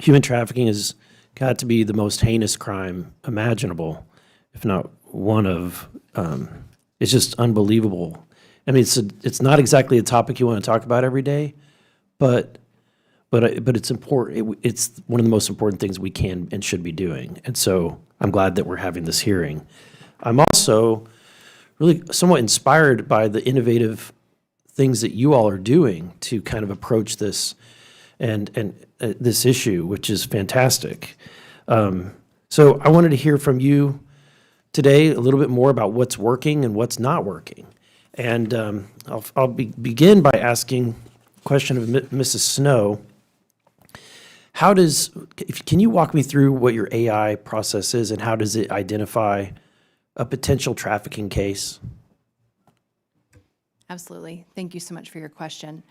human trafficking has got to be the most heinous crime imaginable, if not one of. It's just unbelievable. I mean, it's not exactly a topic you want to talk about every day, but it's important. It's one of the most important things we can and should be doing. And so I'm glad that we're having this hearing. I'm also really somewhat inspired by the innovative things that you all are doing to kind of approach this and this issue, which is fantastic. So I wanted to hear from you today a little bit more about what's working and what's not working. And I'll begin by asking a question of Mrs. Snow. Can you walk me through what your AI process is and how does it identify a potential trafficking case? Absolutely. Thank you so much for your question.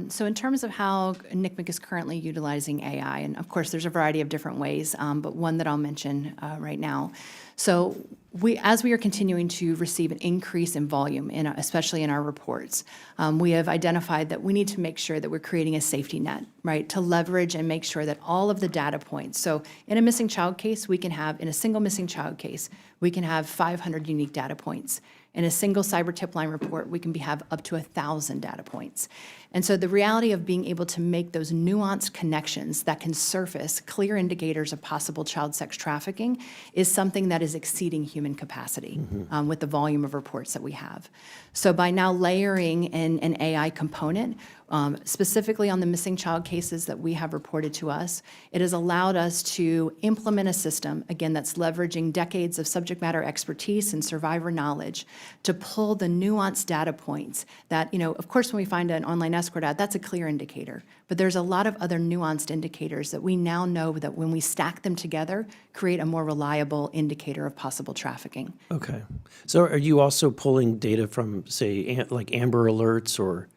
So in terms of how NCMEC is currently utilizing AI, and of course there's a variety of different ways, but one that I'll mention right now. So as we are continuing to receive an increase in volume, especially in our reports, we have identified that we need to make sure that we're creating a safety net, right, to leverage and make sure that all of the data points. So in a missing child case, in a single missing child case, we can have 500 unique data points. In a single cyber tip line report, we can have up to 1,000 data points. And so the reality of being able to make those nuanced connections that can surface clear indicators of possible child sex trafficking is something that is exceeding human capacity with the volume of reports that we have. So by now layering in an AI component, specifically on the missing child cases that we have reported to us, it has allowed us to implement a system, again, that's leveraging decades of subject matter expertise and survivor knowledge to pull the nuanced data points that, of course, when we find an online escort ad, that's a clear indicator. But there's a lot of other nuanced indicators that we now know that when we stack them together, create a more reliable indicator of possible trafficking. Okay. So are you also pulling data from, say, like Amber Alerts or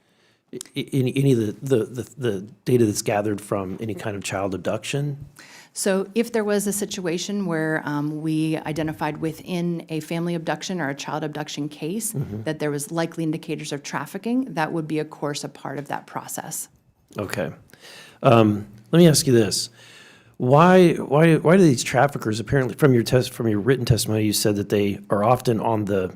any of the data that's gathered from any kind of child abduction? So if there was a situation where we identified within a family abduction or a child abduction case that there was likely indicators of trafficking, that would be, of course, a part of that process. Okay. Let me ask you this. Why do these traffickers, apparently from your written testimony, you said that they are often on the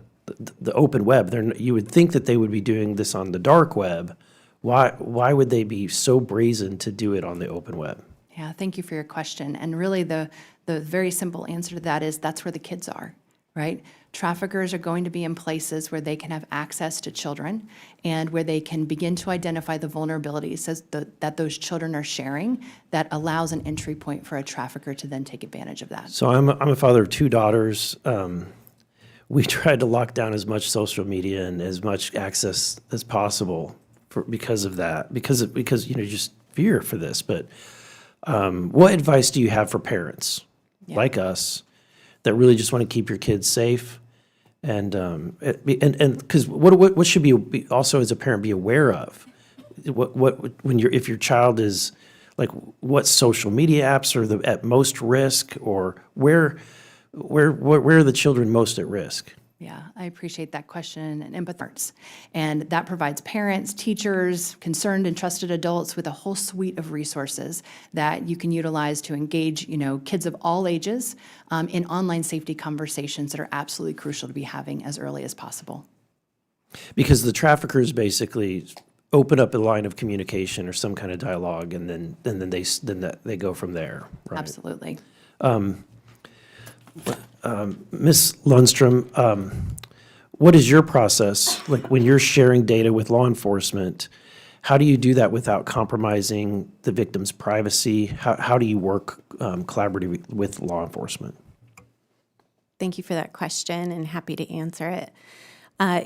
open web. You would think that they would be doing this on the dark web. Why would they be so brazen to do it on the open web? Yeah, thank you for your question. And really the very simple answer to that is that's where the kids are, right? Traffickers are going to be in places where they can have access to children and where they can begin to identify the vulnerabilities that those children are sharing that allows an entry point for a trafficker to then take advantage of that. So I'm a father of 2 daughters. We tried to lock down as much social media and as much access as possible because of that, because just fear for this. But what advice do you have for parents like us that really just want to keep your kids safe? And because what should be also as a parent be aware of? If your child is like, what social media apps are at most risk, or where are the children most at risk? Yeah, I appreciate that question and empathy. And that provides parents, teachers, concerned and trusted adults with a whole suite of resources that you can utilize to engage, kids of all ages in online safety conversations that are absolutely crucial to be having as early as possible. Because the traffickers basically open up a line of communication or some kind of dialogue, and then they go from there. Right? Absolutely. Ms. Lundstrom, what is your process? Like when you're sharing data with law enforcement, how do you do that without compromising the victim's privacy? How do you work collaboratively with law enforcement? Thank you for that question, and happy to answer it.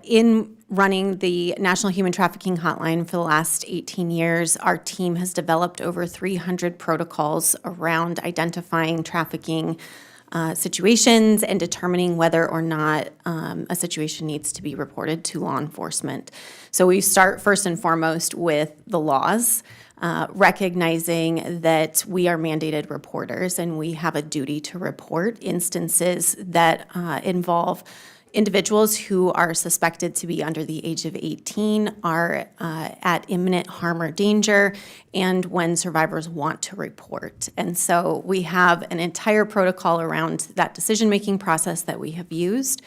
In running the National Human Trafficking Hotline for the last 18 years, our team has developed over 300 protocols around identifying trafficking situations and determining whether or not a situation needs to be reported to law enforcement. So we start first and foremost with the laws, recognizing that we are mandated reporters and we have a duty to report instances that involve Individuals who are suspected to be under the age of 18 are at imminent harm or danger, and when survivors want to report. And so we have an entire protocol around that decision-making process that we have used.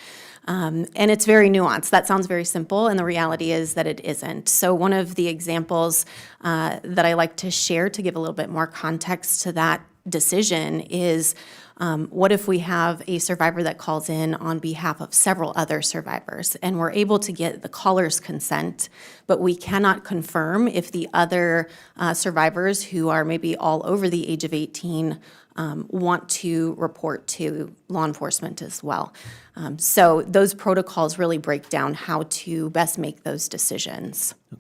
And it's very nuanced. That sounds very simple, and the reality is that it isn't. So one of the examples that I like to share to give a little bit more context to that decision is, what if we have a survivor that calls in on behalf of several other survivors, and we're able to get the caller's consent, but we cannot confirm if the other survivors who are maybe all over the age of 18 want to report to law enforcement as well. So those protocols really break down how to best make those decisions.